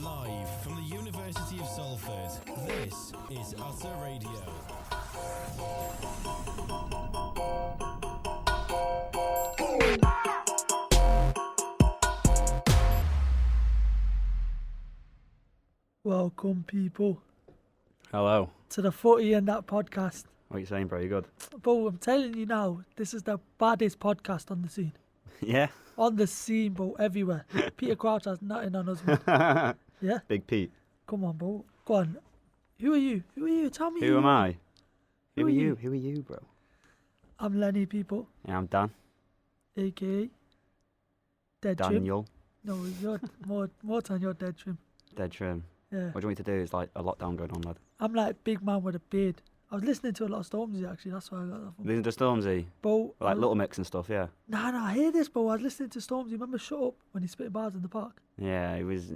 Live from the University of Salford, this is Utter Radio. Welcome, people, Hello. to the Footy and That podcast. What are you saying, bro? You good? Bro, I'm telling you now, this is the baddest podcast on the scene. Yeah. On the scene, bro, everywhere. Peter Crouch has nothing on us, man. Yeah? Big Pete. Come on, bro. Go on. Who are you? Who are you? Tell me Who am I? Who Who are are you? you? Who are you, bro? I'm Lenny, people, Yeah, I'm Dan. a.k.a. Dead Trim. Daniel. No, you're more than your Dead Trim. Dead Trim. Yeah. What do you want me to do? Is like a lockdown going on, lad. I'm like big man with a beard. I was listening to a lot of Stormzy, actually. That's why I got that from. Listen to Stormzy. Bro, Like Little Mix and stuff, yeah. Nah, I hear this, bro. I was listening to Stormzy. Remember Shut Up when he spit bars in the park? Yeah, it was.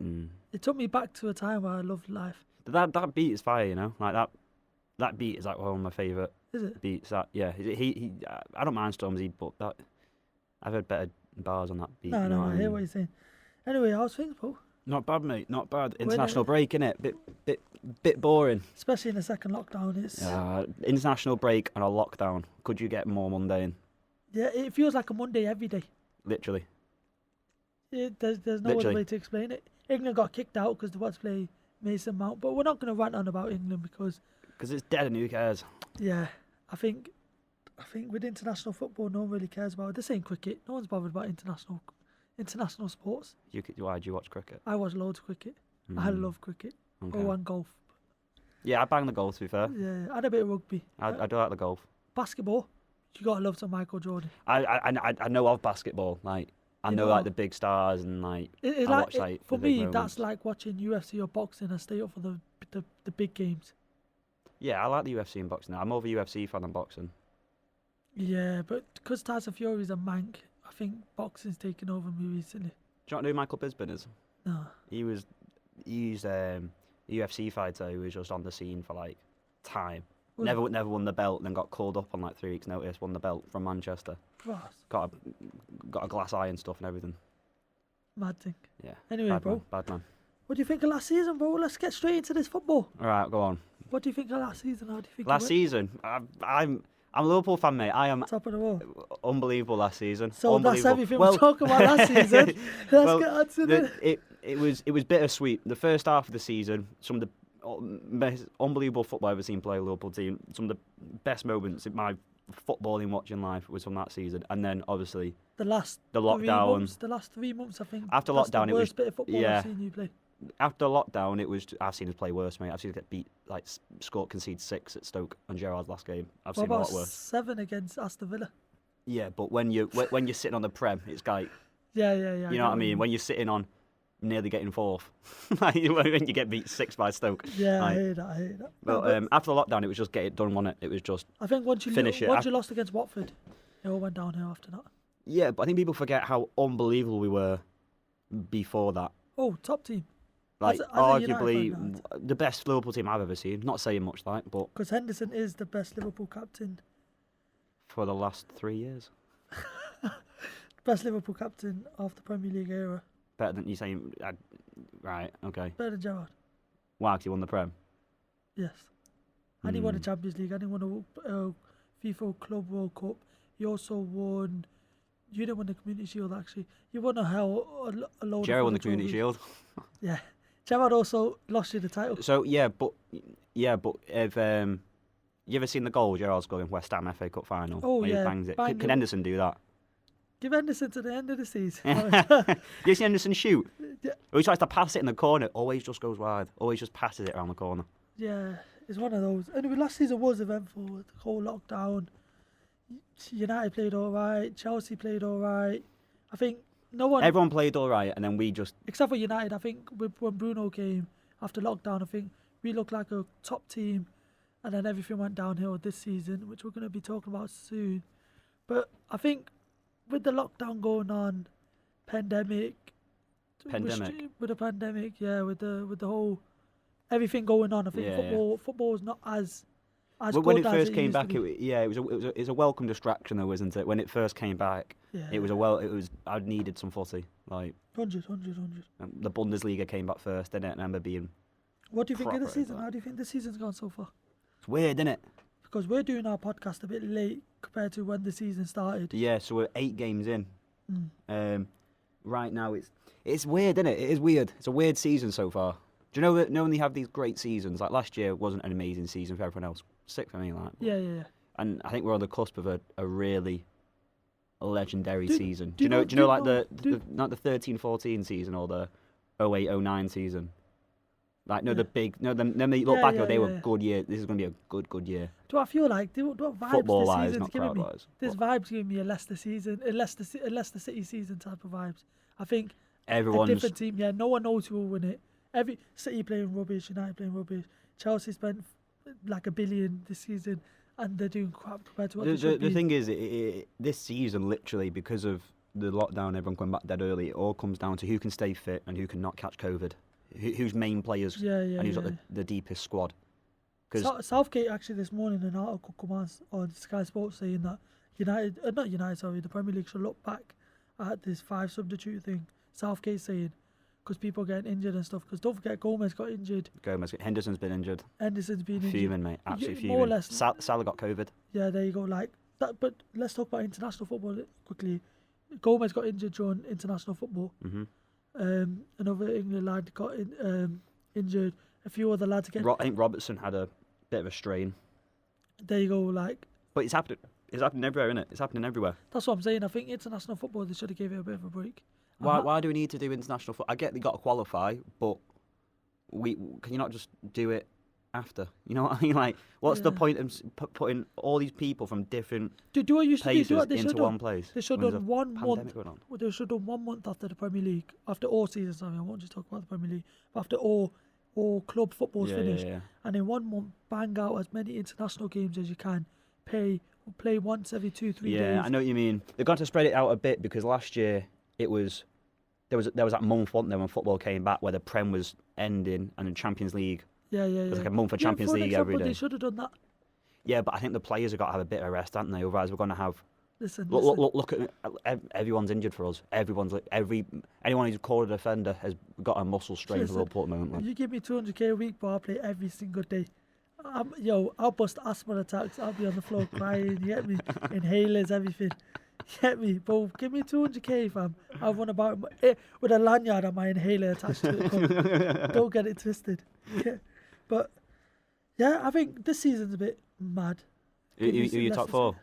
It took me back to a time where I loved life. But that beat is fire, you know? Like that beat is like one of my favourite Is it? beats. I don't mind Stormzy, but I've heard better bars on that beat. No, you know no, what I I hear mean? what you're saying. Anyway, how's things, bro? Not bad, mate. Not bad. When International break, innit? Bit boring. Especially in the second lockdown, it's International break and a lockdown. Could you get more mundane? yeah, it feels like a Monday every day. Literally. There's no other Literally. way to explain it. England got kicked out because they wanted to play Mason Mount, but we're not going to rant on about England because Because it's dead and who cares? yeah, I think with international football, no one really cares about it. This ain't cricket. No one's bothered about international sports. Why do you watch cricket? I watch loads of cricket. I Mm, love cricket. okay. Oh, and golf. Yeah, I bang the golf, to be fair. Yeah, and a bit of rugby. I do like the golf. Basketball. You gotta love some Michael Jordan. I know of basketball. Like, I You know know- like the big stars and like It, I like, watch like for the big me, moments. that's like watching UFC or boxing and stay up for the big games. Yeah, I like the UFC and boxing. I'm more of a UFC fan than boxing. Yeah, but because Tyson Fury's a mank, I think boxing's taken over me recently. Do you know who Michael Bisping is? No. He's a UFC fighter who was just on the scene for like time. Was Never won the belt, then got called up on like 3 weeks' notice. Won the belt from Manchester. Ross, Got a glass eye and stuff and everything. mad thing. Yeah. Anyway, Bad bro, man. Bad man. what do you think of last season, bro? Let's get straight into this football. All right, go on. What do you think of last season? How do you think Last it season, I'm a Liverpool fan, mate. I am went? Top of the world. unbelievable last season. So that's Unbelievable. everything we're talking about last season. Let's well, get on to it was bittersweet. The first half of the season, some of the most unbelievable football I've ever seen play a Liverpool team. Some of the best moments in my footballing watching life was from that season, and then obviously the last the 3 lockdown. months. The last 3 months, I think. After that's lockdown, the it was worst bit of football yeah. I've seen you play. After lockdown, it was. I've seen us play worse, mate. I've seen us get beat, like concede 6 at Stoke on Gerrard's last game. I've What seen a about lot worse. 7 against Aston Villa? Yeah, but when you're sitting on the Prem, it's like Yeah. you know what I mean. When you're sitting on nearly getting 4th, like when you get beat 6 by Stoke. Yeah, like, I hear that. But after the lockdown, it was just get it done, wasn't it? It was just I think once you finish it. once you lost against Watford, it all went downhill after that. yeah. But I think people forget how unbelievable we were before that. Oh, top team. Like As a arguably United fan, the best Liverpool team I've ever seen. Not saying much, like, but Because Henderson is the best Liverpool captain. for the last 3 years, Best Liverpool captain of the Premier League era. better than you saying. Right, okay. Better than Gerrard. Why? 'Cause he won the Prem. Yes. And he won the Hmm. Champions League. And he won a FIFA Club World Cup. He also won. You didn't win the Community Shield, actually. You won a load. Gerrard of won the other Community trophies. Shield. Yeah. Gerrard also lost you the title. So yeah, but if you ever seen the goal Gerrard scored in West Ham FA Cup final? Oh, where he yeah, bangs it. bang Can it. Henderson do that? Give Henderson to the end of the season. You see Henderson shoot? Yeah. Or he tries to pass it in the corner, always just goes wide. Always just passes it around the corner. Yeah, it's one of those. Anyway, last season was eventful with the whole lockdown. United played all right. Chelsea played all right. I think no one, Everyone played all right, and then we just except for United, I think when Bruno came after lockdown, I think we looked like a top team, and then everything went downhill this season, which we're going to be talking about soon. But I think with the lockdown going on, Pandemic. with the pandemic, yeah, with the whole everything going on, I think Yeah, football is not as as When it good as first came used to back, be. it was a welcome distraction though, wasn't it? When it first came back, Yeah. I needed some footy. Like 100. the Bundesliga came back first, didn't it? And I remember being What do you think of the proper season? into How do you think the season's gone so far? it's weird, isn't it? Because we're doing our podcast a bit late compared to when the season started. Yeah, so we're 8 games in. Mm. Right now it's weird, isn't it? It is weird. It's a weird season so far. Do you know that when they have these great seasons, like last year wasn't an amazing season for everyone else. Sick for me, like. Yeah. And I think we're on the cusp of a really legendary Do- season. do Do you know like do- not the 13-14 season or the 08-09 season? Like the big them they look back they were good year. This is going to be a good year. Do I feel like what vibes Football this wise, season's not giving crowd me? wise. This vibe's giving me a Leicester season, a Leicester City season type of vibes. I think a Everyone's different team. Yeah, no one knows who will win it. Every City playing rubbish, United playing rubbish. Chelsea spent like $1 billion this season, and they're doing crap compared to what they should be. the thing is, this season literally because of the lockdown, everyone coming back dead early. It all comes down to who can stay fit and who can not catch COVID. Who's main players and who's got the deepest squad. Because Southgate actually this morning an article come on Sky Sports saying that the Premier League should look back at this 5 substitute thing. Southgate saying because people are getting injured and stuff. Because don't forget Gomez got injured. Henderson's been injured. Henderson's been injured. Fuming, mate. Absolutely fuming. More or less. Salah got COVID. Yeah, there you go. Like that. But let's talk about international football quickly. Gomez got injured during international football. Mm-hmm. Another England lad got injured. A few other lads again. I think Robertson had a bit of a strain. There you go. Like, but it's happening. It's happening everywhere, isn't it? It's happening everywhere. That's what I'm saying. I think international football they should have gave it a bit of a break. Why do we need to do international football? I get they got to qualify, but can you not just do it after? You know what I mean? Like, what's the point of putting all these people from different do what you places do what they into one place? They should have done 1 month. Going on? They should have done 1 month after the Premier League, after all seasons. I won't just talk about the Premier League, but after all club football's finished, and in 1 month bang out as many international games as you can. Play once every 2-3 days. Yeah, I know what you mean. They've got to spread it out a bit because last year there was that month, wasn't there, when football came back where the Prem was ending and the Champions League. Yeah. It was like a month of Champions League every day. They should have done that. Yeah, but I think the players have got to have a bit of rest, haven't they? Otherwise, we're going to have. Listen. Look at everyone's injured for us. Anyone who's called a defender has got a muscle strain for Liverpool at the moment. Like. You give me 200k a week, but I'll play every single day. I'll bust asthma attacks. I'll be on the floor crying. You get me? Inhalers, everything. You get me? But give me 200k, fam. I'll run about with a lanyard and my inhaler attached to it. Don't get it twisted. Yeah. But yeah, I think this season's a bit mad. You top 4?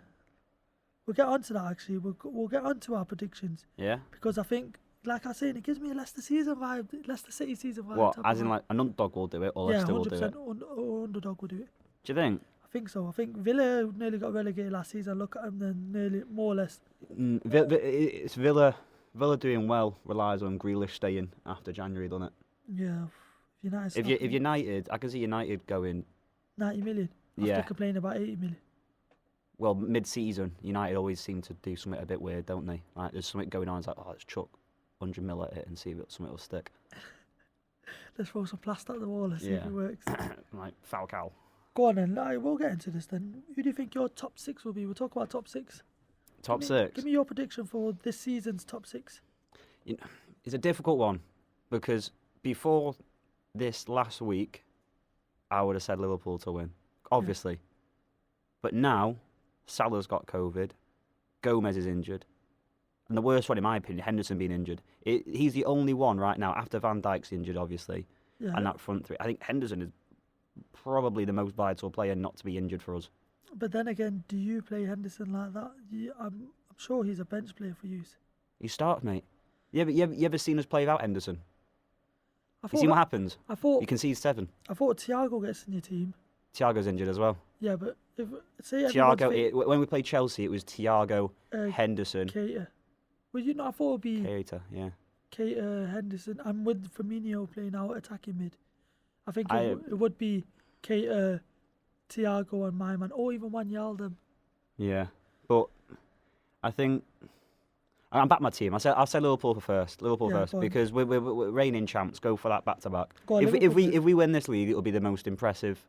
We'll get onto that actually. We'll get onto our predictions. Yeah. Because I think, like I said, it gives me a Leicester season vibe, Leicester City season vibe. What? As in, like an underdog will do it, or Leicester will do it? Yeah, 100% underdog will do it. Do you think? I think so. I think Villa nearly got relegated last season. Look at them, then nearly more or less. It's Villa doing well relies on Grealish staying after January, doesn't it? Yeah. United. If United, I can see United going 90 million. After complaining about 80 million. Well, mid-season, United always seem to do something a bit weird, don't they? Like there's something going on. It's like, let's chuck 100 mil at it and see if something will stick. Let's throw some plaster at the wall and see if it works. Like Falcao. Go on then. We'll get into this then. Who do you think your top 6 will be? We'll talk about top 6. Top 6? Give me your prediction for this season's top 6. It's a difficult one because before this last week, I would have said Liverpool to win, obviously. But now, Salah's got COVID, Gomez is injured, and the worst one in my opinion, Henderson being injured. He's the only one right now, after Van Dijk's injured obviously, and that front three. I think Henderson is probably the most vital player not to be injured for us. But then again, do you play Henderson like that? I'm sure he's a bench player for you. He starts, mate. You ever seen us play without Henderson? You seen what happens? You can see 7. I thought Thiago gets in your team. Thiago's injured as well. Yeah, but Thiago. When we played Chelsea, it was Thiago, Henderson, Keita. Well, I thought it would be Keita, yeah. Keita, Henderson, and with Firmino playing out attacking mid. I think it would be Keita, Thiago, and my man, or even Wijnaldum. Yeah, but I think I'm back my team. I'll say Liverpool first. Because we're reigning champs. Go for that back to back. If we win this league, it'll be the most impressive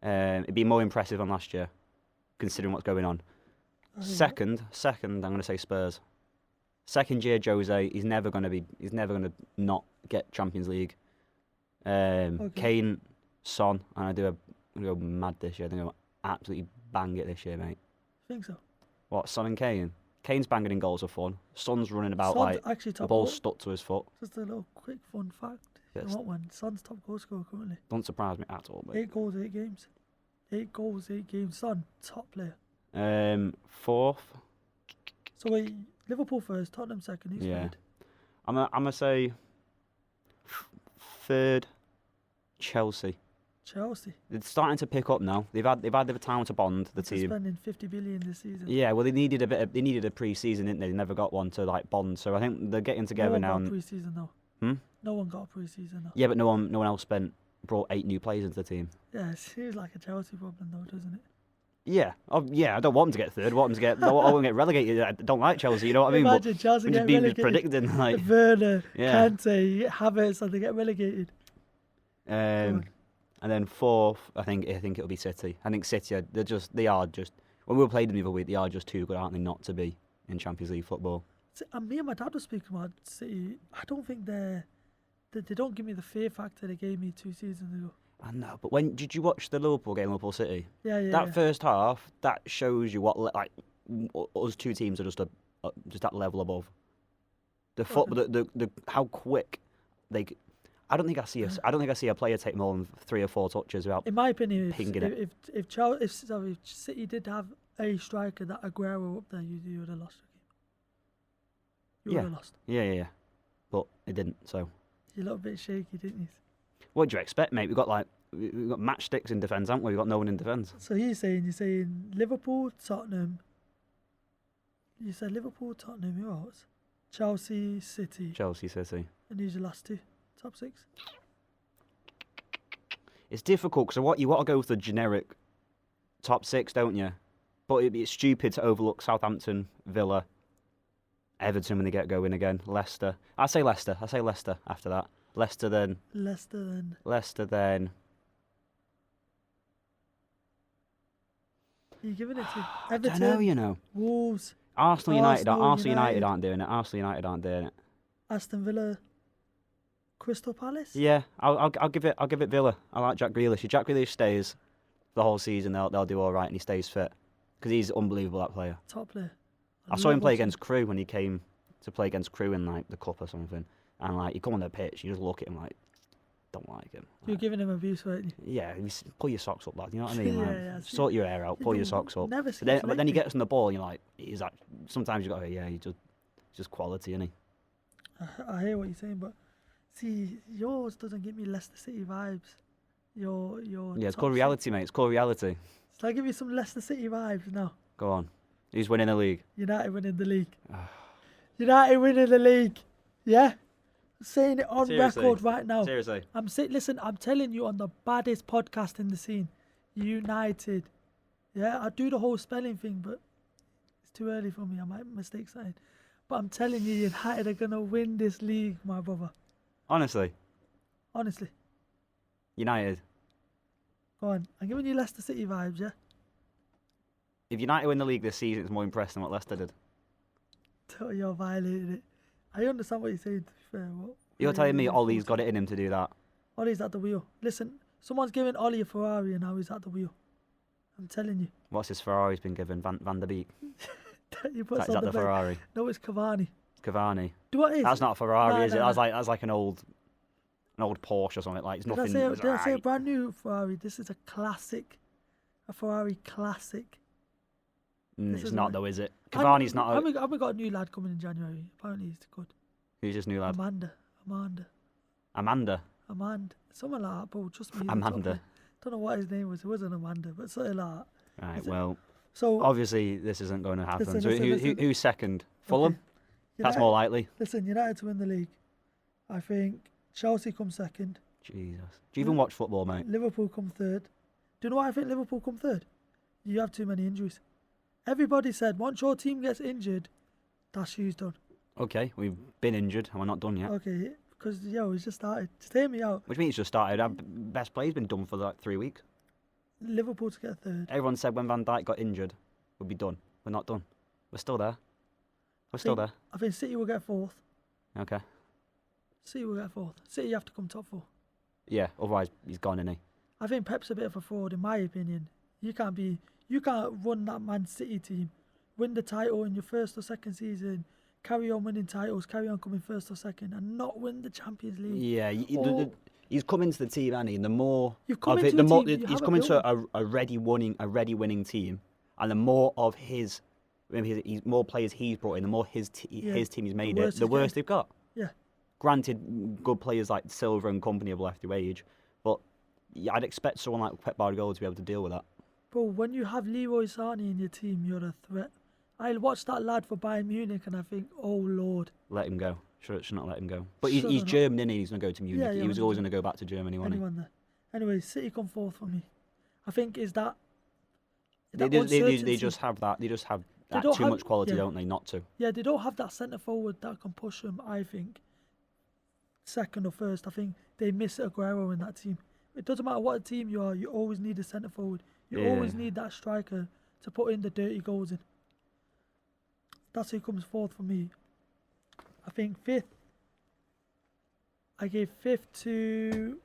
It'd be more impressive than last year, considering what's going on. Second, I'm going to say Spurs. Second year, Jose, he's never going to not get Champions League. Kane, Son, and I'm going to go mad this year. I think I'm going to absolutely bang it this year, mate. Think so? What, Son and Kane? Kane's banging in goals are fun. Son's running about Son's like actually the top ball's goal. stuck to his foot. Just a little quick fun fact. Yes. You know what one? Son's top goal scorer currently. Don't surprise me at all, mate. 8 goals, 8 games. 8 goals, 8 games. Son, top player. Fourth. So wait, Liverpool first, Tottenham second. Who's Yeah. third? I'm gonna say third. Chelsea. Chelsea. It's starting to pick up now. They've had the time to bond the After team. spending 50 billion this season. Yeah, well they needed a pre-season, didn't they? They never got one to like bond. So I think they're getting together no one now. got a pre-season though. No one got a pre-season though. Yeah, but no one else brought 8 new players into the team. Yeah, it seems like a Chelsea problem though, doesn't it? Yeah, I don't want them to get third. I want them to get. I want them to get relegated. I don't like Chelsea. You know what I mean? Imagine Chelsea I'm get just being relegated. predicting like. Werner, Yeah. Kante, Havertz, and they get relegated. And then fourth, I think it'll be City. I think City they are just when we played them the other week, they are just too good, aren't they, not to be in Champions League football. And me and my dad were speaking about City. I don't think they don't give me the fear factor they gave me 2 seasons ago. I know, but when did you watch the Liverpool game, Liverpool City? Yeah. That first half, that shows you what like us two teams are just that level above. The football, the how quick they. I don't think I see a player take more than 3 or 4 touches without. In my opinion, pinging it. if City did have a striker that Aguero up there, you would have lost the game. You would have lost. Yeah. But it didn't. So. You're a little bit shaky, didn't you? What do you expect, mate? We've got matchsticks in defence, haven't we? We've got no one in defence. So you're saying Liverpool, Tottenham. You said Liverpool, Tottenham. Who else? Chelsea, City. Chelsea, City. And these are your last 2, top 6. It's difficult because you want to go with the generic top 6, don't you? But it's stupid to overlook Southampton, Villa, Everton when they get going again. Leicester. I say Leicester after that. Leicester then. Are you giving it to I Everton? don't know, you know. Wolves. Arsenal United United. aren't doing it. Aston Villa. Crystal Palace. Yeah, I'll give it Villa. I like Jack Grealish. If Jack Grealish stays the whole season, they'll do all right, and he stays fit because he's unbelievable, that player. Top player. I saw him play against Crewe when he came to play against Crewe in like the cup or something, and like you come on the pitch, you just look at him like, don't like him. You're giving him abuse, weren't you? Yeah, pull your socks up, lad. You know what I mean? Like, Yeah. sort your hair out, pull your socks up. Never But then he gets on the ball, and you're like, sometimes you go, he's just quality, isn't he? I hear what you're saying, but see, yours doesn't give me Leicester City vibes. Your Yeah, it's called reality, mate. It's called reality. So I give you some Leicester City vibes now. Go on. Who's winning the league? United winning the league. United winning the league. Yeah? I'm saying it on Seriously? record right now. Seriously. Listen, I'm telling you on the baddest podcast in the scene. United. Yeah, I do the whole spelling thing, but it's too early for me. I might mistake something. But I'm telling you, United are going to win this league, my brother. Honestly. United. Go on. I'm giving you Leicester City vibes, yeah? If United win the league this season, it's more impressive than what Leicester did. You're violating it. I understand what you're saying, to be fair. You're telling me Ollie's got it in him to do that? Ollie's at the wheel. Listen, someone's giving Ollie a Ferrari and now he's at the wheel. I'm telling you. What's his Ferrari's been given? Van der Beek? Is Is that the Ferrari? No, it's Cavani. Cavani. Do what it is? That's not a Ferrari, No, is it? no, That's like an old Porsche or something. Like, it's Did nothing. I say a brand new Ferrari? This is a classic. A Ferrari classic. This It's is not a- though, is it? Cavani's not. Haven't we got a new lad coming in January? Apparently he's good. Who's this new lad? Amanda. Amanda. Something like that, bro. Trust me. he's a top Amanda. player. Don't know what his name was. It wasn't Amanda, but something like that. Right. Is it- Well, So obviously this isn't going to happen. Listen, So listen. who's second? Fulham. Okay. That's United- more likely. Listen, United to win the league. I think Chelsea come second. Jesus. Do you even watch football, mate? Liverpool come third. Do you know why I think Liverpool come third? You have too many injuries. Everybody said once your team gets injured, that's who's done. Okay, we've been injured and we're not done yet. Okay, because it's just started. Just hear me out. Which means it's just started. Our best player's been done for like 3 weeks. Liverpool to get third. Everyone said when Van Dijk got injured, we'd be done. We're not done. We're still there. We're still there. I think City will get fourth. Okay. City will get fourth. City have to come top four. Yeah, otherwise he's gone, isn't he? I think Pep's a bit of a fraud, in my opinion. You can't run that Man City team, win the title in your first or second season, carry on winning titles, carry on coming first or second, and not win the Champions League. Yeah, he's come into the team, hasn't he? And the more You've come of into it, the a more team, you he's have come a into a ready winning team, and the more of his more players he's brought in, the more his team he's made it, the worse they've got. Yeah. Granted, good players like Silva and company have left their age, but I'd expect someone like Pep Guardiola to be able to deal with that. Bro, when you have Leroy Sané in your team, you're a threat. I watch that lad for Bayern Munich and I think, oh Lord. Let him go. Should not let him go. But he's German, isn't he? He's going to go to Munich. Yeah, he was always going to go back to Germany, wasn't he? Anyone there. Anyway, City come fourth for me. I think is that They just have that. They just have that too much quality, don't they? Not to. Yeah, they don't have that centre forward that can push them. I think second or first. I think they miss Aguero in that team. It doesn't matter what team you are. You always need a centre forward. You always need that striker to put in the dirty goals in. That's who comes fourth for me. I think fifth. I gave fifth to.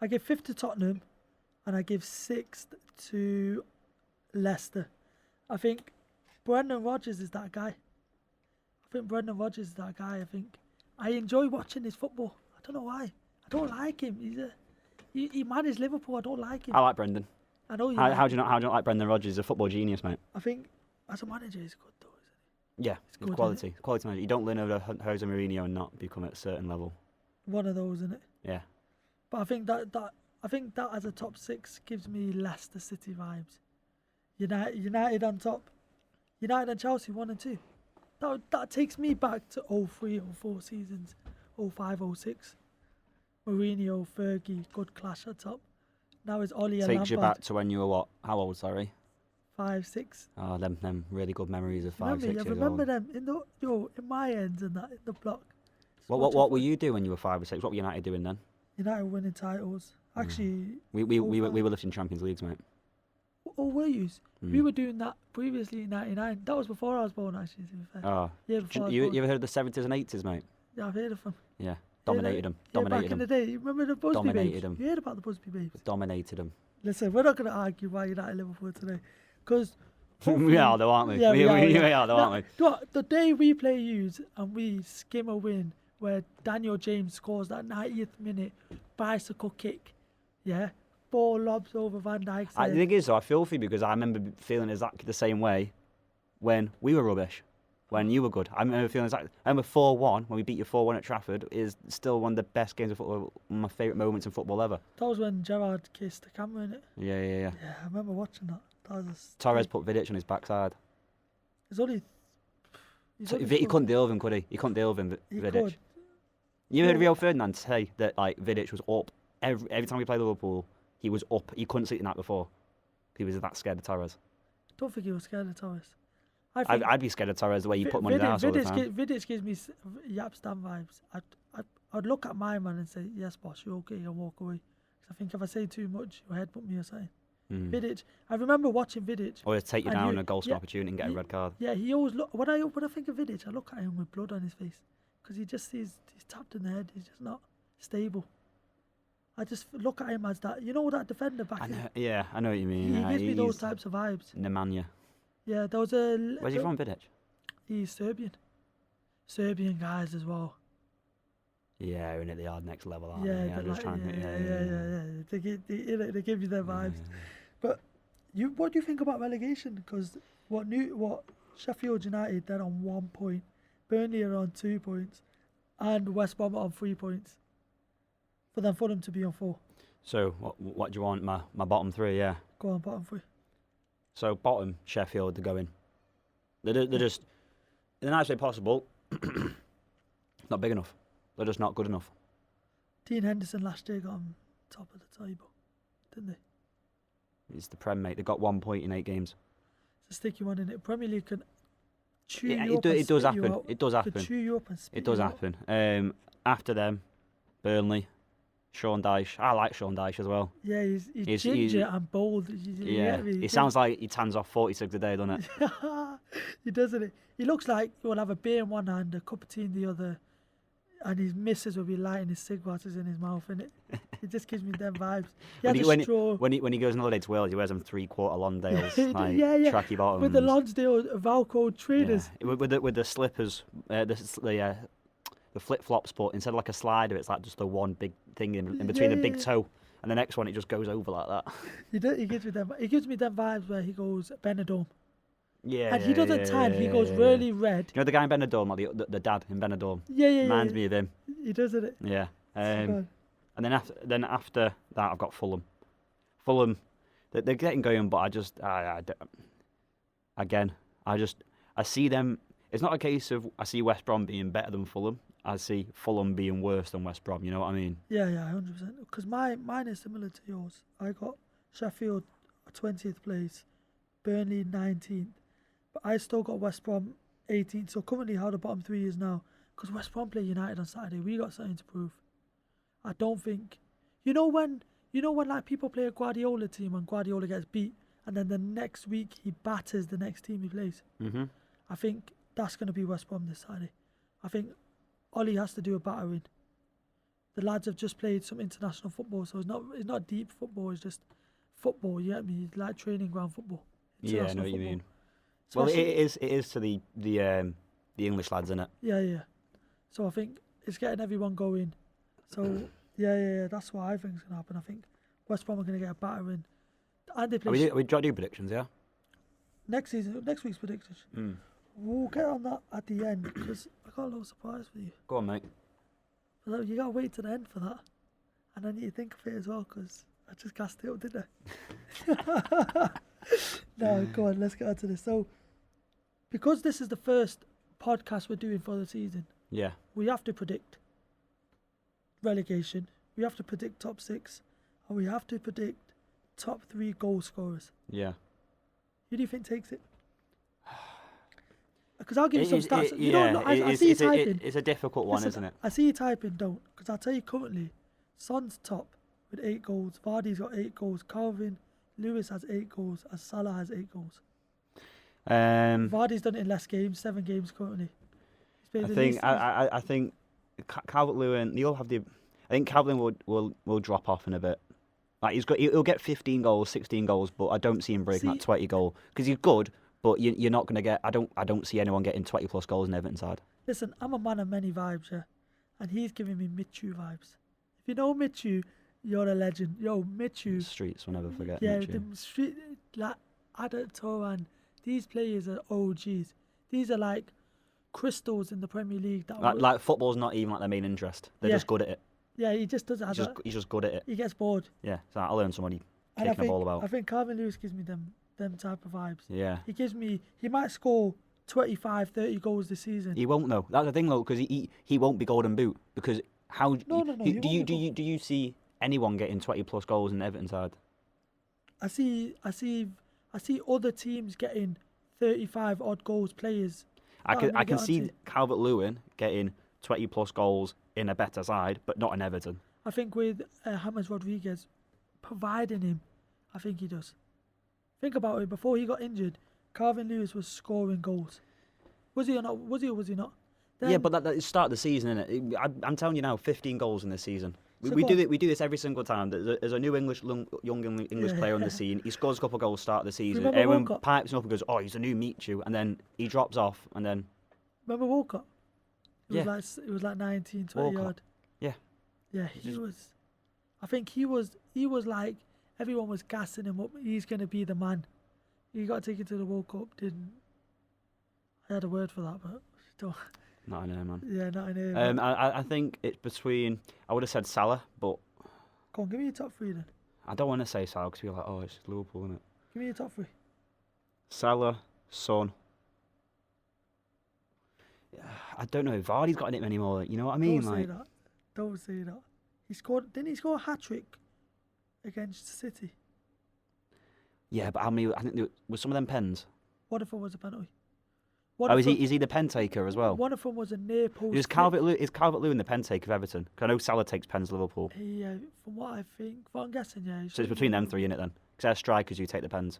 I gave fifth to Tottenham, and I give sixth to Leicester. I think Brendan Rodgers is that guy. I think I enjoy watching his football. I don't know why. I don't like him. He managed Liverpool. I don't like him. I like Brendan. I know you. How do you not like Brendan Rodgers? He's a football genius, mate. I think as a manager, he's good though, isn't Yeah, It's good, quality manager. You don't learn over Jose Mourinho and not become at a certain level. he? One of those, isn't it? Yeah. But I think that as a top six gives me Leicester City vibes. United on top. United and Chelsea 1 and 2. That takes me back to 03, 04 seasons, 05, 06. Mourinho, Fergie, good clash at top. Now it's Ollie and Lampard. Takes you back to when you were what? How old? Sorry. 5, 6. Oh, them really good memories of 5, 6 years old. Remember them in my ends and that in the block. What were you doing when you were 5 or 6? What were United doing then? United winning titles. Actually, we were lifting Champions Leagues, mate. Oh, were you? We were doing that previously in '99. That was before I was born, actually. To be fair. Oh, you ever heard of the 70s and 80s, mate? Yeah, I've heard of them. Yeah, dominated them. Back in the day, you remember the Busby Dominated babes? them. You heard about the Busby babes? Dominated them. Listen, we're not going to argue why United Liverpool today, because We are though, aren't we? Yeah, we are though, aren't we? The day we play yous and we skim a win where Daniel James scores that 90th minute bicycle kick, yeah, ball lobs over Van Dijk's head. The thing is, though, I feel for you because I remember feeling exactly the same way when we were rubbish, when you were good. I remember feeling exactly. I remember 4-1 when we beat you 4-1 at Trafford is still one of the best games of football, one of my favourite moments in football ever. That was when Gerrard kissed the camera, innit? Yeah. Yeah, I remember watching that. Torres put Vidic on his backside. It's only. He couldn't deal with him, could he? He couldn't deal with him, Vidic. Could. You heard Rio Ferdinand say that like Vidic was up every time we played Liverpool. He was up. He couldn't sleep the night before. He was that scared of Torres. Don't think he was scared of Torres. I'd be scared of Torres the way you put money down all the time. Vidic gives me Yap Stam vibes. I'd look at my man and say, "Yes, boss, you're okay," and walk away. Because I think if I say too much, your head put me or something. Vidic. I remember watching Vidic. Or he'll take you down a goal scoring opportunity and get a red card. Yeah, he always look. When I think of Vidic, I look at him with blood on his face because he's tapped in the head. He's just not stable. I just look at him as that. You know that defender back. I know what you mean. He gives me those types of vibes. Nemanja. Yeah, there was a. Where's he from, Vidic? He's Serbian. Serbian guys as well. Yeah, and at the hard next level, aren't yeah, they? They give you their vibes. Yeah. But what do you think about relegation? Because what Sheffield United, they're on 1 point, Burnley are on 2 points, and West Brom are on 3 points. For them to be on 4. So what do you want? My bottom 3, yeah. Go on, bottom 3. So bottom Sheffield, they're going. They're just in the nicest way possible. Not big enough. They're just not good enough. Dean Henderson last year got on top of the table, didn't they? It's the Prem, mate. They got 1 point in 8 games. It's a sticky one, isn't it? Premier League can chew Yeah, you up. it does happen. You out. It does happen. Could chew you up and spit It does you out. happen. After them, Burnley, Sean Dyche. I like Sean Dyche as well. Yeah, he's He's- ginger and bold. You Yeah, get me? he sounds like he tans off 46 a day, doesn't it? He doesn't it? He looks like he will have a beer in one hand, a cup of tea in the other, and his missus will be lighting his cigarettes in his mouth, innit? It just gives me them vibes. He has a straw. When he goes on holiday to Wales, he wears them 3/4 Lonsdales, like yeah. tracky bottoms. With the Lonsdale Valco trainers. Yeah. With the slippers, the flip flops, but instead of like a slider, it's like just the one big thing in between the big toe, and the next one it just goes over like that. He gives me them. He gives me them vibes where he goes Benidorm. Yeah, And he doesn't tan. He goes really red. You know the guy in Benidorm, like the dad in Benidorm. Yeah. Reminds me of him. He does it. Yeah. So And then after that, I've got Fulham. Fulham, they're getting going, but I see them. It's not a case of I see West Brom being better than Fulham. I see Fulham being worse than West Brom. You know what I mean? Yeah, 100%. Because mine is similar to yours. I got Sheffield 20th place, Burnley 19th, but I still got West Brom 18th. So currently, how the bottom three is now. Because West Brom play United on Saturday, we got something to prove. I don't think, you know when like people play a Guardiola team and Guardiola gets beat, and then the next week he batters the next team he plays. Mm-hmm. I think that's going to be West Brom this Saturday. I think Ollie has to do a battering. The lads have just played some international football, so it's not deep football. It's just football. You get me? It's like training ground football. Yeah, I know what you mean. So Well, it is to the English lads, isn't it? Yeah. So I think it's getting everyone going. So yeah. That's what I think is going to happen. I think West Brom are going to get a battering. And they play We try to do predictions, yeah. next week's predictions. We'll get on that at the end because I got a little surprise for you. Go on, mate. But you gotta wait to the end for that, and I need to think of it as well because I just gassed it up, didn't I? No, go on. Let's get on to this. So, because this is the first podcast we're doing for the season, Yeah. we have to predict relegation. We have to predict top 6, and we have to predict top 3 goal scorers. Yeah. Who do you think takes it? Because I'll give you some stats. I see you typing. It's a difficult one, Listen, isn't it? I see you typing, don't. Because I'll tell you currently, Son's top with 8 goals. Vardy's got 8 goals. Calvin Lewis has 8 goals. And Salah has 8 goals. Vardy's done it in less games, 7 games currently. I think Calvert-Lewin. He'll have the. I think Calvin will drop off in a bit. Like he'll get 15 goals, 16 goals, but I don't see him breaking that 20 goal because he's good. But you're not going to get. I don't see anyone getting 20 plus goals in Everton side. Listen, I'm a man of many vibes, yeah, and he's giving me Michu vibes. If you know Michu, you're a legend. Yo, Michu. Streets will never forget. Yeah, Michu. the street like Adat Toran. These players are OGs. These are like crystals in the Premier League. Like football's not even like their main interest. They're just good at it. Yeah, he just does it. He's just good at it. He gets bored. Yeah, so I learned somebody kicking a ball about. I think Calvin Lewis gives me them type of vibes. Yeah. He might score 25, 30 goals this season. He won't though. That's the thing though, because he won't be Golden Boot because how do you see anyone getting 20 plus goals in Everton side? I see other teams getting 35 odd goals players. I can see Calvert-Lewin getting 20 plus goals in a better side, but not in Everton. I think with James Rodriguez providing him, I think he does. Think about it. Before he got injured, Calvin Lewis was scoring goals. Was he or not? Was he or was he not? Then, yeah, but that's the start of the season, isn't it? I'm telling you now, 15 goals in this season. We do this every single time. There's a new young English player on the scene. He scores a couple of goals start of the season. Everyone pipes him up and goes, "Oh, he's a new Michu," and then he drops off, and then. Remember Walcott? It was like 19, 20 yard. Yeah. Yeah, he was. I think he was like everyone was gassing him up. He's gonna be the man. He got taken to the World Cup. Didn't. I had a word for that, but don't. Not in here, man. Yeah, not in here. I think it's between. I would have said Salah, but. Go on, give me your top 3 then. I don't want to say Salah because you're like, oh, it's Liverpool, isn't it? Give me your top 3. Salah, Son. I don't know if Vardy's got in it anymore. You know what I mean? Don't say that. He scored. Didn't he score a hat trick against City? Yeah, but how many? I think there was some of them pens. What if it was a penalty? One Oh, of is them- he the pen taker as well? One of them was a near post. Is Calvert-Lewin the pen taker of Everton? 'Cause I know Salah takes pens Liverpool. Yeah, from what I think, what I'm guessing, yeah. So it's between them three, innit, then? Because they're strikers who take the pens.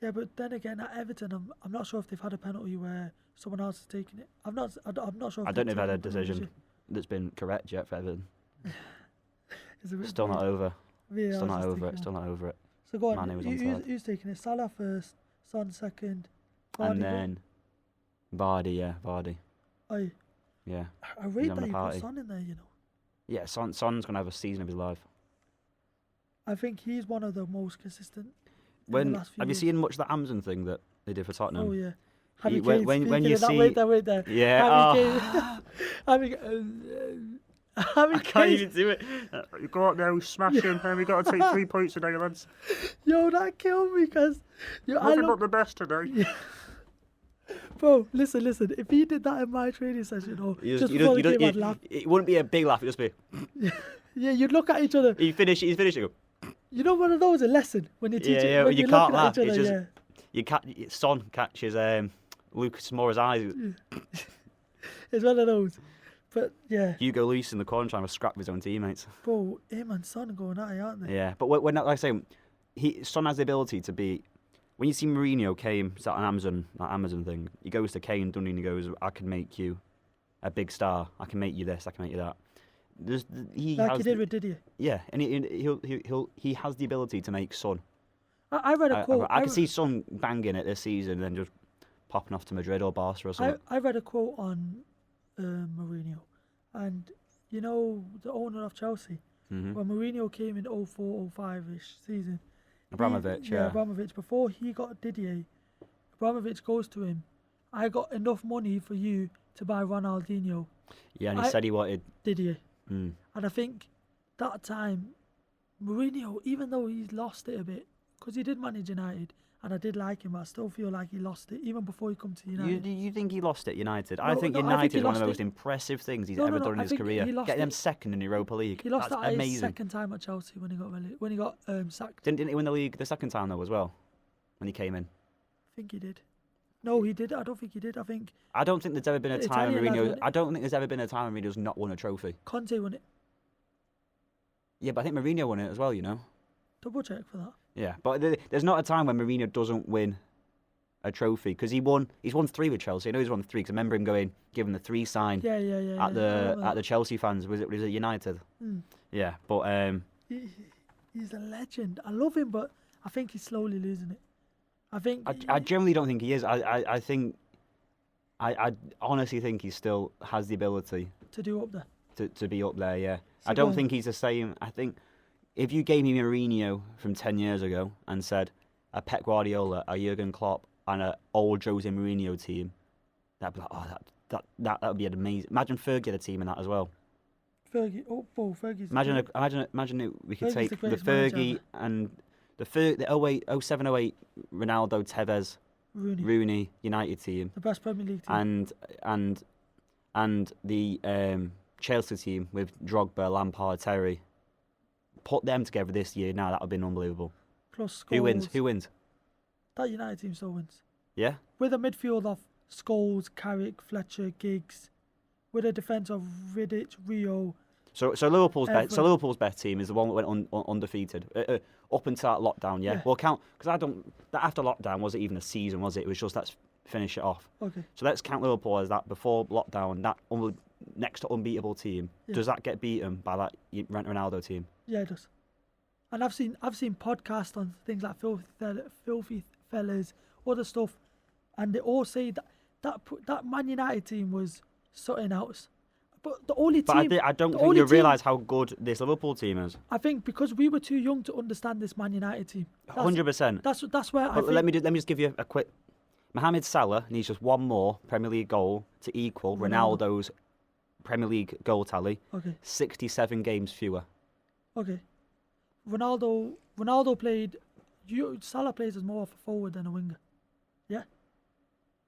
Yeah, but then again, at Everton, I'm not sure if they've had a penalty where someone else has taken it. I'm not sure. If I don't know if they've they've had a taken penalty decision that's been correct yet for Everton. It's a bit Still not weird. over. VAR's Still not just over taking it. Still not over it. So go on. Mane was on Who's, side. who's taking it? Salah first, Son second, Vardy. And then Vardy, yeah, Vardy. Aye. Yeah. I rate having that a you party. put Son in there, you know. Yeah, Son's going to have a season of his life. I think he's one of the most consistent in When the last few have you years. seen much of the Amazon thing that they did for Tottenham? Oh, yeah. He- Harry when- Kane, when speaking you of that, see- wait there. Yeah. Harry I can't Kane. even do it. You go out there, we smash him, and we got to take 3 points today, lads. Yo, that killed me because I Nothing look, but the best today. bro. Listen. If he did that in my training session, or just before the game, I'd laugh. It wouldn't be a big laugh. It'd just be Yeah, you'd look at each other. he's finished. You go, You know, one of those a lesson when you teach it. yeah. When You you're can't looking at laugh. each It's other, just you can't. Son catches Lucas Moura's eyes. It's one of those. But yeah, Hugo Lloris in the corner trying to scrap with his own teammates. bro, him and Son going at it, aren't they? Yeah, but when like I say, Son has the ability to be. When you see Mourinho came, sat on Amazon, that Amazon thing, he goes to Kane, doesn't he? And he goes, "I can make you a big star. I can make you this. I can make you that." He Like has he did with Didier. yeah, and he has the ability to make Son. I read a quote. I can see Son banging it this season and then just popping off to Madrid or Barca or something. I read a quote on Mourinho, and you know the owner of Chelsea, Mhm. when Mourinho came in 04-05ish season. Abramovich, yeah. Abramovich. Before he got Didier, Abramovich goes to him, "I got enough money for you to buy Ronaldinho." Yeah, and he said he wanted. Didier. Mm. And I think that time, Mourinho, even though he's lost it a bit, because he did manage United, and I did like him, but I still feel like he lost it, even before he come to United. You think he lost at United? I No, think no, I think United he is one of lost the most it. impressive things he's No, ever no, done in I his think career. he lost Getting them it. second in the Europa League. He lost That's that his amazing. second time at Chelsea when he got sacked. Didn't he win the league the second time though as well? When he came in. I think he did. No, he did. I don't think he did. I think I don't think there's ever been a The time Italian lad Mourinho. won it. I don't think there's ever been a time Mourinho's not won a trophy. Conte won it. Yeah, but I think Mourinho won it as well. You know. Double check for that. Yeah, but there's not a time when Mourinho doesn't win a trophy because he's won 3 with Chelsea. I know he's won 3 because I remember him giving the 3 sign Yeah. at I the remember the Chelsea fans. Was it United? that. Mm. Yeah, but He's a legend. I love him, but I think he's slowly losing it. I think. I generally don't think he is. I think I honestly think he still has the ability to do up there. to be up there. Yeah, So I don't go on. think he's the same. I think if you gave me Mourinho from 10 years ago and said a Pep Guardiola, a Jurgen Klopp, and an old Jose Mourinho team, that'd be like, oh, that would be an amazing. Imagine Fergie had a team in that as well. Fergie. Oh, Fergie's. Imagine we could Fergie's take the the greatest manager Fergie ever. and the 07, 08 Ronaldo, Tevez, Rooney United team. The best Premier League team. and the Chelsea team with Drogba, Lampard, Terry. Put them together this year. Now that would have been unbelievable. Plus Who wins? Scholes. Who wins? That United team still wins. Yeah. With a midfield of Scholes, Carrick, Fletcher, Giggs. With a defence of Vidic, Rio. So Liverpool's Everton. Liverpool's best team is the one that went undefeated up until that lockdown. Yeah. Yeah. Well, count because that after lockdown wasn't even a season, was it? It was just let's finish it off. Okay. So let's count Liverpool as that before lockdown. That next to unbeatable team. Yeah. Does that get beaten by that Ronaldo team? Yeah, it does. And I've seen podcasts on things like Filthy Fellas, other stuff, and they all say that Man United team was something else. But the only team. But I don't the think only you team- realise how good this Liverpool team is. I think because we were too young to understand this Man United team. 100%. That's where I But think. let me just give you a quick. Mohamed Salah needs just one more Premier League goal to equal Ronaldo. Ronaldo's Premier League goal tally. Okay. 67 games fewer. Okay. Ronaldo played. Salah plays as more of a forward than a winger. Yeah.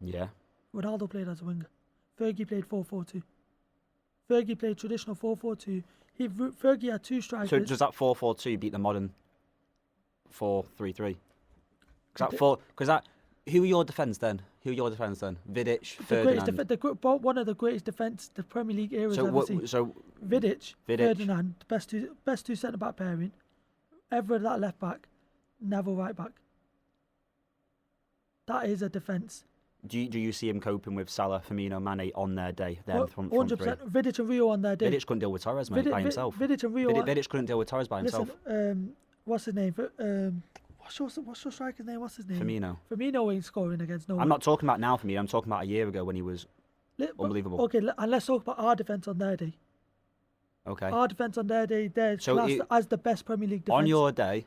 Yeah. Ronaldo played as a winger. Fergie played 4-4-2. Fergie played traditional 4-4-2. Fergie had 2 strikers. So does that 4-4-2 beat the modern 4-3-3? Because Who are your defence then? Vidic, Ferdinand. One of the greatest defence the Premier League era's ever seen. So Vidic, Ferdinand, best two centre back pairing. Ever that left back, Neville right back. That is a defence. Do you see him coping with Salah, Firmino, Mane on their day? Front 100%. three. Vidic and Rio on their day. Vidic couldn't deal with Torres, mate, by himself. Vidic and Rio. Vidic couldn't deal with Torres by himself. Listen, what's his name? What's your striker's name? What's his name? Firmino ain't scoring against no one. I'm not talking about now Firmino. I'm talking about a year ago when he was unbelievable. Okay, and let's talk about our defence on their day. Okay. Our defence on their day, they're classed as the best Premier League defence. On your day,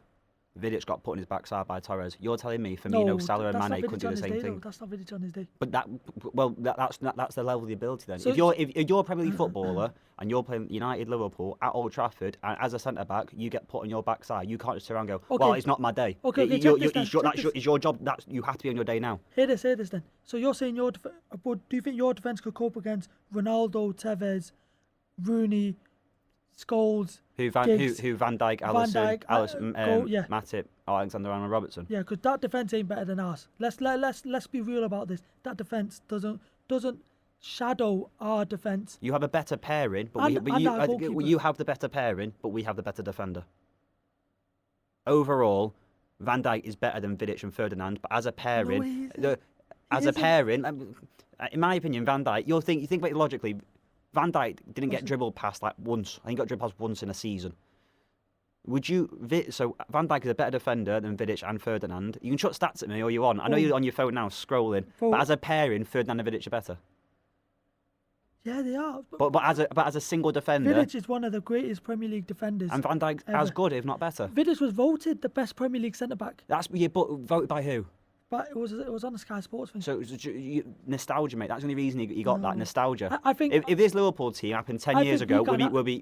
Vidic got put on his backside by Torres. You're telling me Firmino, Salah and Mane couldn't do the same thing? That's not Vidic on his day. But that's the level of the ability then. So if you're a Premier League footballer and you're playing United, Liverpool at Old Trafford, and as a centre back you get put on your backside, you can't just turn around and go, well, it's not my day. Okay, it's your job. You have to be on your day now. Hear this then. So you're saying do you think your defence could cope against Ronaldo, Tevez, Rooney, Scholes, Van Dijk, Alisson, Matip, Alexander-Arnold Robertson? Yeah, because that defence ain't better than ours. Let's be real about this. That defence doesn't shadow our defence. You have a better pairing, but you have the better pairing, but we have the better defender. Overall, Van Dijk is better than Vidic and Ferdinand, but as a pairing, in my opinion, Van Dijk, you think about it logically. Van Dijk didn't get dribbled past once. I think he got dribbled past once in a season. So Van Dijk is a better defender than Vidic and Ferdinand. You can chuck stats at me all you want. I know you're on your phone now scrolling, but as a pairing, Ferdinand and Vidic are better. Yeah, they are. But as a single defender, Vidic is one of the greatest Premier League defenders. And Van Dijk's as good, if not better. Vidic was voted the best Premier League centre back. But voted by who? But it was on the Sky Sports thing. So nostalgia, mate. That's the only reason he got that nostalgia. I think if this Liverpool team happened 10 years ago, we'll be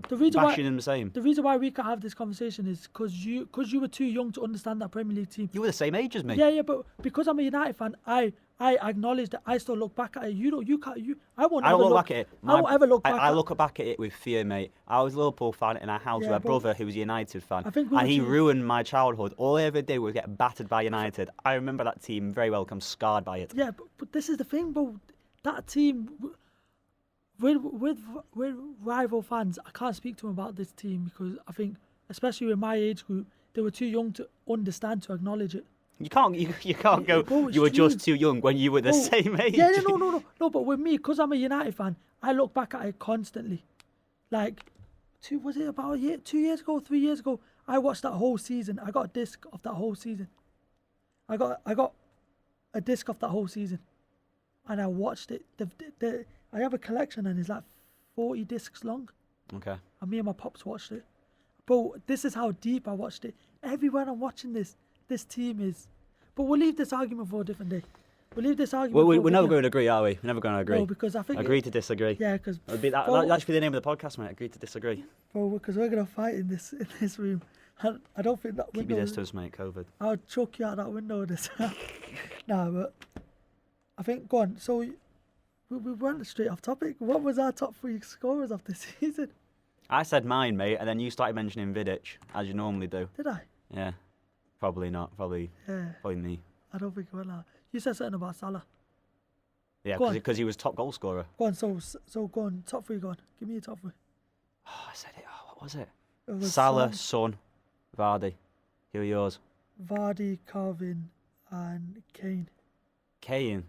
bashing them the same. The reason why we can't have this conversation is because you were too young to understand that Premier League team. You were the same age as me. Yeah, but because I'm a United fan, I acknowledge that I still look back at it. I won't ever look back at it. I look back at it with fear, mate. I was a Liverpool fan in a house with a brother who was a United fan, and he ruined my childhood. All I ever did was get battered by United. I remember that team very well. I'm scarred by it. Yeah, but this is the thing, bro. That team, with rival fans, I can't speak to them about this team because I think, especially in my age group, they were too young to understand, to acknowledge it. You can't go. Bro, you were just too young when you were the same age. Yeah, no. But with me, because I'm a United fan, I look back at it constantly. Like, 2 years ago, 3 years ago, I watched that whole season. I got a disc of that whole season. I got a disc of that whole season, and I watched it. I have a collection, and it's like 40 discs long. Okay. And me and my pops watched it. But this is how deep I watched it. Everywhere I'm watching this team is. But we'll leave this argument for a different day. We're never going to agree, are we? We're never going to agree. No, because I think agree to disagree. Yeah, because that should be the name of the podcast, mate. Agree to disagree. Bro, because we're going to fight in this room. I don't think that keep your distance, mate. COVID. I'll chuck you out that window. Nah, but I think go on. So we went straight off topic. What was our top 3 scorers of this season? I said mine, mate, and then you started mentioning Vidic, as you normally do. Did I? Yeah. Probably not. Probably me. I don't think it went like. You said something about Salah. Yeah, because he was top goal scorer. Go on, so go on, top 3, go on. Give me your top 3. Oh, I said it. Oh, what was it? Salah, Son, Vardy. Who are yours? Vardy, Calvin, and Kane. Kane?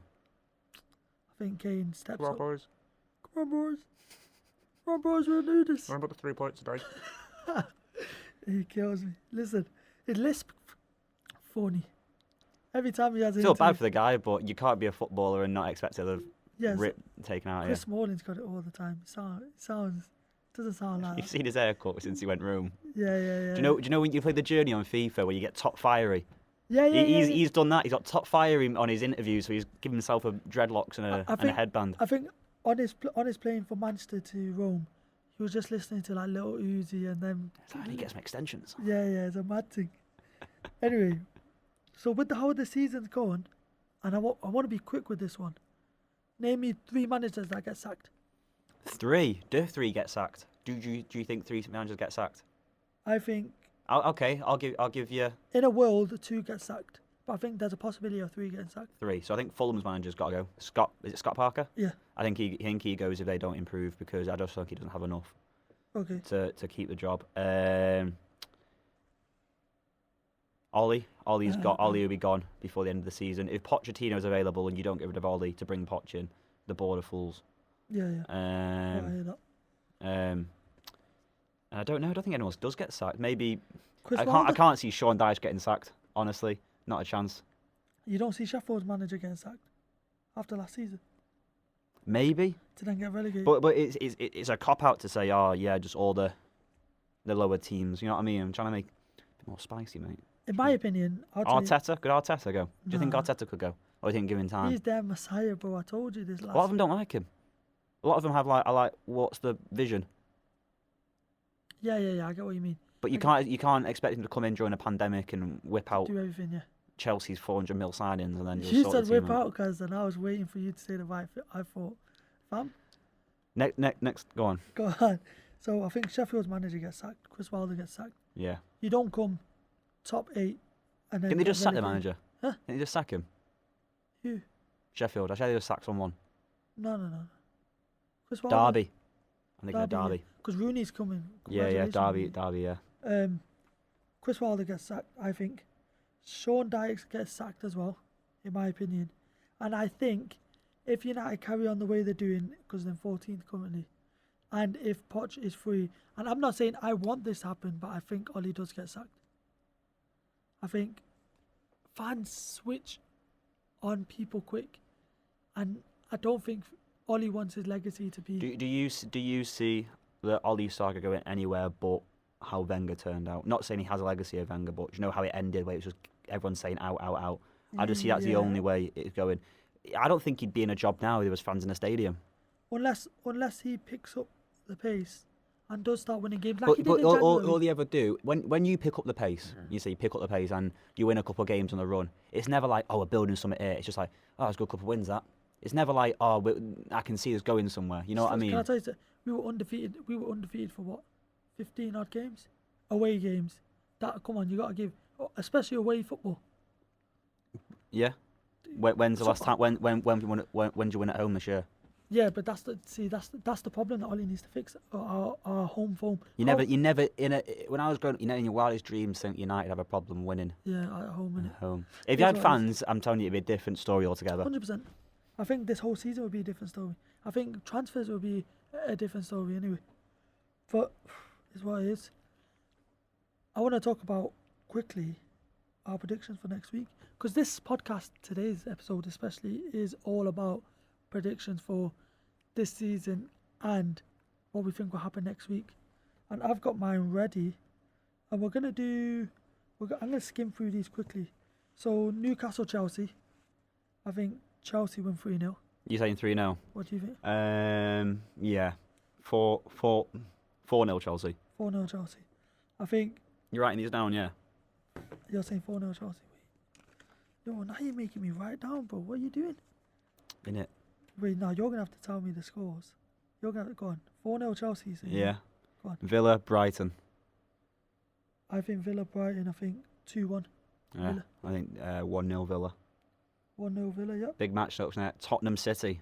I think Kane steps up. Boys. Come on, boys. Come on, boys, we'll do this. Remember the 3 points today. He kills me. Listen, his lisp funny. Every time he has. Feel bad for the guy, but you can't be a footballer and not expect to have rip taken out. Chris Smalling's got it all the time. Doesn't sound like. You've seen his haircut since he went room. Yeah. Do you know when you play the journey on FIFA where you get top fiery? Yeah. He's done that. He's got top fiery on his interviews, so he's given himself a dreadlocks and a headband. I think on his plane from Manchester to Rome, he was just listening to like Little Uzi and then. And he gets some extensions. Yeah, it's a mad thing. Anyway. So with how the season's going, and I want to be quick with this one. Name me 3 managers that get sacked. 3? Do 3 get sacked? Do you think 3 managers get sacked? I think. Okay, I'll give you. In a world, 2 get sacked. But I think there's a possibility of 3 getting sacked. 3. So I think Fulham's manager's got to go. Is it Scott Parker? Yeah. I think he goes if they don't improve because I just think he doesn't have enough Okay. to keep the job. Ollie will be gone before the end of the season. If Pochettino's available and you don't get rid of Ollie to bring Poch in, the board are fools. Yeah. I hear that. I don't know. I don't think anyone else does get sacked. Maybe Chris I Wilder? can't see Sean Dyche getting sacked. Honestly, not a chance. You don't see Sheffield's manager getting sacked after last season Maybe, to then get relegated. but it's a cop out to say, oh yeah, just all the lower teams. You know what I mean? I'm trying to make it a bit more spicy, mate. In my opinion, I'll tell you, Arteta, could Arteta go? Do you think Nah. Arteta could go? Or do you think give him time? he's their messiah, bro. I told you this A last. lot of them don't like him. A lot of them have like, what's the vision? Yeah. I get what you mean. But you can't expect him to come in during a pandemic and whip out Do everything, yeah. Chelsea's 400 mil signings and then just You sort said the team whip out, cuz, and I was waiting for you to say the right thing. I thought, fam, Next, go on. go on. So I think Sheffield's manager gets sacked. Chris Wilder gets sacked. Yeah. You don't come top 8 and then. Didn't they get just sack the relegated. manager? Huh? Didn't they just sack him? Who? Sheffield. I said they just sacked someone. No. Chris Wilder. Derby. I think they're Derby, Derby. Because Rooney's coming. Yeah, Congratulations, Derby, yeah. Rooney. Chris Wilder gets sacked, I think. Sean Dyche gets sacked as well, in my opinion. And I think if United carry on the way they're doing, because they're 14th currently, and if Poch is free, and I'm not saying I want this to happen, but I think Ollie does get sacked. I think fans switch on people quick, and I don't think Ollie wants his legacy to be. Do you see the Ollie saga going anywhere but how Wenger turned out? Not saying he has a legacy of Wenger, but do you know how it ended, where it was just everyone saying out, out, out. I just see that's the Yeah. only way it's going. I don't think he'd be in a job now if there was fans in the stadium. Unless he picks up the pace and does start winning games like But, he did but in all January. they ever do, when you pick up the pace, you say you pick up the pace and you win a couple of games on the run, it's never like, oh, we're building something here. It's just like, oh, it's a good couple of wins, that. It's never like, oh, I can see us going somewhere. You know what I mean? Can I tell you something? We were undefeated for what? 15 odd games? Away games. That, come on, you got to give, especially away football. Yeah. When's the last time? When did you win at home this year? Yeah, but that's the problem that Ollie needs to fix. Our home form. You never when I was growing up, you never in your wildest dreams think United have a problem winning Yeah, at home, innit? at home. If you That's had what it is. fans, I'm telling you, it'd be a different story altogether. 100%. I think this whole season will be a different story. I think transfers will be a different story anyway. But it's what it is. I want to talk about quickly our predictions for next week, because this podcast, today's episode especially, is all about predictions for this season and what we think will happen next week. And I've got mine ready, and I'm gonna skim through these quickly. So Newcastle Chelsea, I think Chelsea win 3-0. You saying 3-0? What do you think? Yeah, 4-0 Chelsea. 4-0 Chelsea. I think You're writing these down, yeah. you're saying 4-0 Chelsea. Wait. Yo, now you're making me write down, bro. What are you doing? In it. Wait, now you're gonna have to tell me the scores. You're gonna go on. 4-0 Chelsea. You say? Yeah. Go on. Villa, Brighton. I think Villa Brighton. I think 2-1. Yeah. Villa. I think 1-0 Villa. 1-0 Villa. Yep. Big match up next. Tottenham City.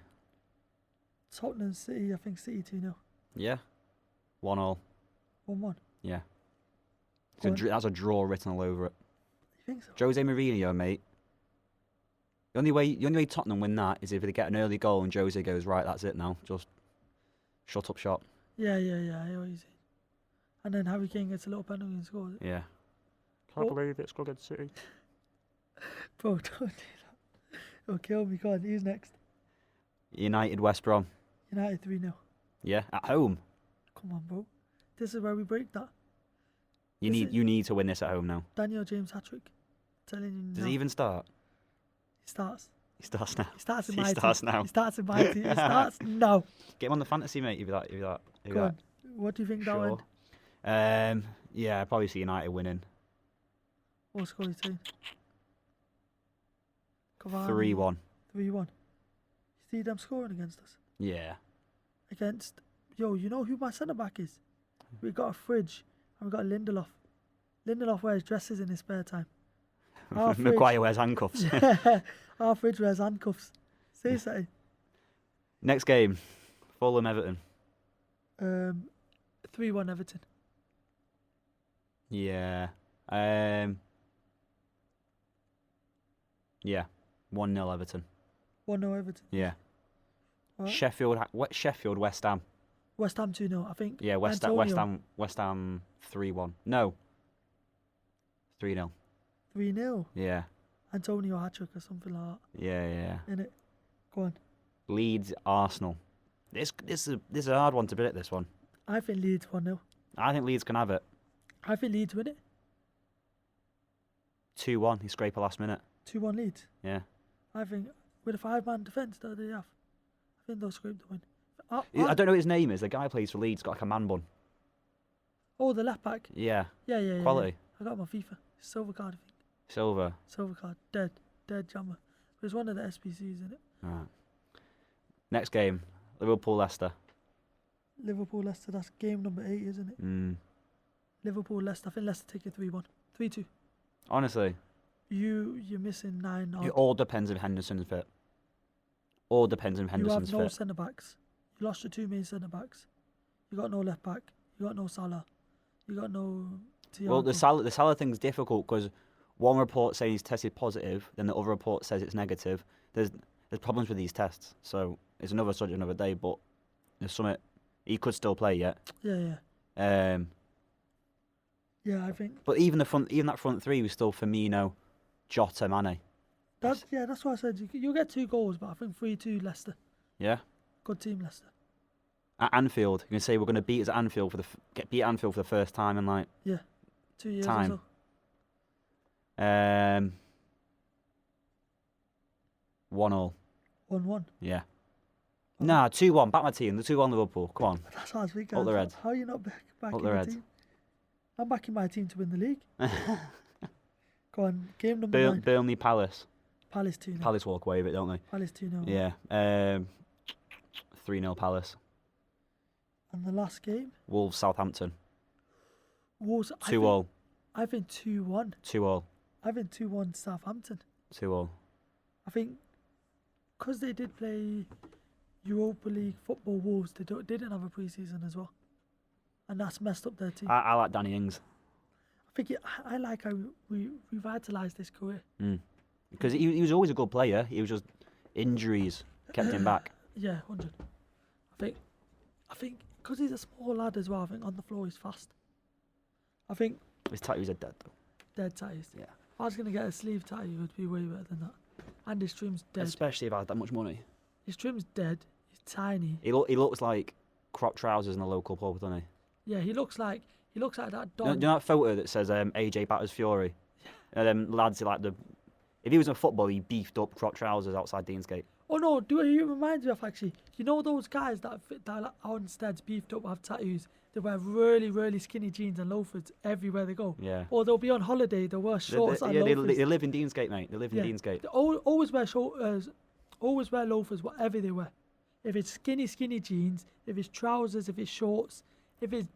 Tottenham City. I think City 2-0. Yeah. 1-1. 1-1. Yeah. Go on. That's a draw written all over it. You think so? Jose Mourinho, mate. The only way Tottenham win that is if they get an early goal and Jose goes, right, that's it now. Just shut up shop. Yeah. I hear what you're saying. And then Harry Kane gets a little penalty and scores it. Yeah. Can't believe it's good against City. Bro, don't do that. It'll kill me. Go on. Who's next? United, West Brom. United 3-0. Yeah, at home. Come on, bro. This is where we break that. You need to win this at home now. Daniel James hat-trick. Telling you Does now. he even start? He starts. He starts now. He starts in He my starts team. now. He starts in my team. He starts now. Get him on the fantasy, mate. If that. Go on. What do you think that Sure. went? Yeah, I probably see United winning. What score are you saying? 3-1. 3-1. You see them scoring against us? Yeah. Against... Yo, you know who my centre-back is? We got a Fridge and we got Lindelof. Lindelof wears dresses in his spare time. Our fridge, Maguire wears handcuffs. our fridge wears handcuffs. Say something. Next game, Fulham Everton. 3-1 Everton. Yeah. Yeah. 1-0 Everton. 1-0 Everton. Yeah. Alright. Sheffield, West Ham. West Ham 2-0, I think. Yeah, West Ham 3-1. No. 3-0. 3-0. Yeah. Antonio hat-trick or something like Yeah. that. Innit? Go on. Leeds, Arsenal. This is a hard one to predict, this one. I think Leeds 1-0. I think Leeds can have it. I think Leeds win it. 2-1. He scrape a last minute. 2-1 Leeds. Yeah. I think with a 5-man defence that they have, I think they'll scrape the win. I don't know what his name is. The guy who plays for Leeds got like a man bun. Oh, the left back. Yeah. Yeah. Quality. I got my FIFA. Silver card, I think. Silver. Silver card. Dead jammer. It was one of the SPCs, isn't it? Right. Next game, Liverpool, Leicester. Liverpool, Leicester. That's game number 8, isn't it? Liverpool, Leicester. I think Leicester take it 3-1. 3-2. Honestly, You're missing 9. it all depends if Henderson's fit. All depends if You Henderson's have no fit. centre backs. You lost your 2 main centre backs. You got no left back. You got no Salah. You got no Thiago. Well, the Salah thing's difficult because one report saying he's tested positive, then the other report says it's negative. There's problems with these tests, so it's another subject another day. But there's something he could still play yet. Yeah. Yeah, I think But even that front three was still Firmino, Jota, Mane. that's why I said you'll get 2 goals, but I think 3-2 Leicester. Yeah. Good team, Leicester. At Anfield, you can say we're going to beat us at Anfield get beat at Anfield for the first time in like 2 years time. or so. 1-1. 1-1. Yeah. Nah, 2-1. Back my team. The 2-1 Liverpool. Come on. That's what I was thinking. Up the Reds. How are you not backing Up the your Reds. team? I'm backing my team to win the league. Go on, game number 9. Burnley, Palace. Palace 2-0. Palace walk away with it, don't they? Palace 2-0. Yeah. 3-0 Palace. And the last game, Wolves, Southampton. Wolves. 2-0. I think 2-1. 2-0. I think 2-1 Southampton. 2-0. I think because they did play Europa League football, Wolves, they didn't have a pre-season as well. And that's messed up their team. I like Danny Ings. I like how we revitalised his career. Because he was always a good player. He was just injuries kept him back. Yeah, 100. I think because he's a small lad as well, I think on the floor he's fast. I think His tattoos are dead though. dead tattoos. Yeah. If I was going to get a sleeve tattoo, it would be way better than that. And his trim's dead. Especially if I had that much money. His trim's dead. He's tiny. He looks like crop trousers in a local pub, doesn't he? Yeah, he looks like that Do Don. you know that photo that says AJ batters Fury? And them lads are like if he was in football, he beefed up crop trousers outside Deansgate. Oh no, he reminds me of actually. You know those guys that are on steads beefed up have tattoos? They wear really, really skinny jeans and loafers everywhere they go. Yeah. Or they'll be on holiday, they'll wear shorts and loafers. They live in Deansgate, mate. They live in Deansgate. They always wear always wear loafers, whatever they wear. If it's skinny jeans, if it's trousers, if it's shorts, if it's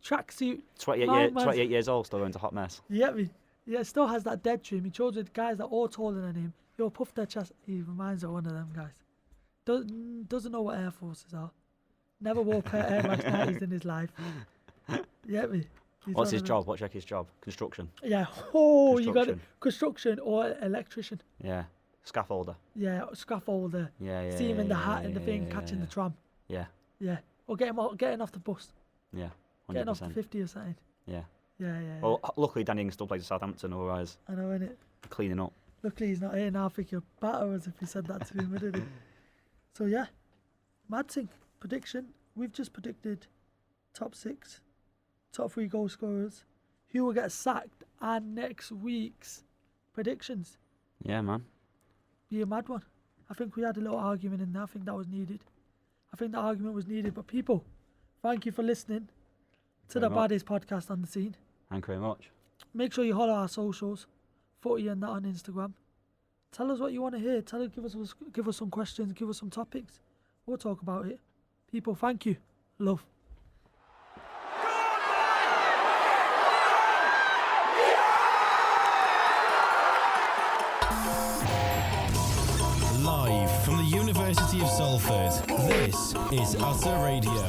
tracksuit. 28 years old, still going to hot mess. You get me? Yeah, it still has that dead trim. He chose with guys that are all taller than him. He'll puff their chest. He reminds me of one of them guys. Doesn't know what Air Forces are. Never wore a pair of Air Max 90s in his life. You get me? What's his job? What's his job? Construction. Yeah. Oh, you got it. Construction or electrician. Yeah. Scaffolder. Yeah, scaffolder. Yeah. See him in the hat and the thing, catching the tram. Yeah. Yeah. Or getting off the bus. Yeah. 100%. Getting off the 50 or something. Yeah. Yeah. Well, luckily Danny Ings still plays at Southampton, otherwise I know, innit? cleaning up. Luckily he's not here now. I think you're better as if you said that to him, wouldn't it? So yeah, mad thing. Prediction. We've just predicted top 6, top 3 goal scorers, who will get sacked, and next week's predictions. Yeah, man. Be a mad one. I think we had a little argument in there. I think that was needed. I think the argument was needed. But people, thank you for listening to the baddest podcast on the scene. Thank you very much. Make sure you follow our socials, Footy and that on Instagram. Tell us what you want to hear. Give us some questions. Give us some topics. We'll talk about it. People, thank you. Love. University of Salford, this is Utter Radio.